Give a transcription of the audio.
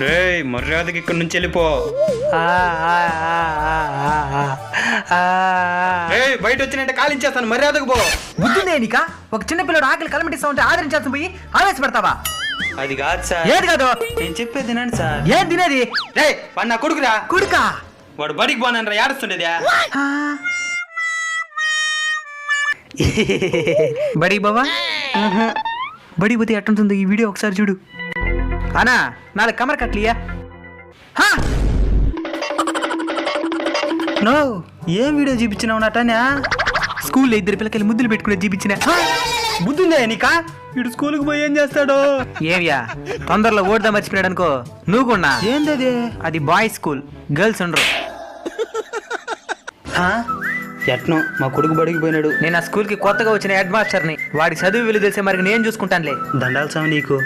రే మర్యాదకి ఇక్కడి నుంచి వెళ్ళిపో. బయట వచ్చినట్టే కాలించేస్తాను, మర్యాదకు పో. బుద్ధిందే నీక? ఒక చిన్న పిల్లడు ఆకలి కలమిటిస్తా ఉంటే ఆదరించాల్సి పోయి ఆవేశపడతావా? అది కాదు సార్. ఏది కాదు? నేను చెప్పేది తినండి సార్. ఏం తినేది? రే వాడు నా కొడుకురా. కుడుకా? వాడు బడికి పోనరా, ఏడుస్తుండేదా? బడి బావా? బడి పోతే ఎట్టుంటుందో ఈ వీడియో ఒకసారి చూడు. అనా నాలుగు కమర్ కట్లియా? నో, ఏం వీడియో చూపించినావు నాటనా? స్కూల్లో ఇద్దరు పిల్లకాయలు ముద్దులు పెట్టుకునే చూపించిన. బుద్ధుందే నీకా? వీడు స్కూల్కి పోయి ఏం చేస్తాడు? ఏమియా తొందరలో ఓడదా మర్చిపోయాడు అనుకో. నువ్వు కూడా ఏందది? అది బాయ్స్ స్కూల్, గర్ల్స్ ఉండరు. ఎట్నో మా కొడుకు బడికి పోయినాడు. నేను ఆ స్కూల్ కి కొత్తగా వచ్చిన హెడ్ మాస్టర్ని. వాడి చదువు విలువ తెలిసే మరి నేను చూసుకుంటానులే. దండాలు సామి నీకు.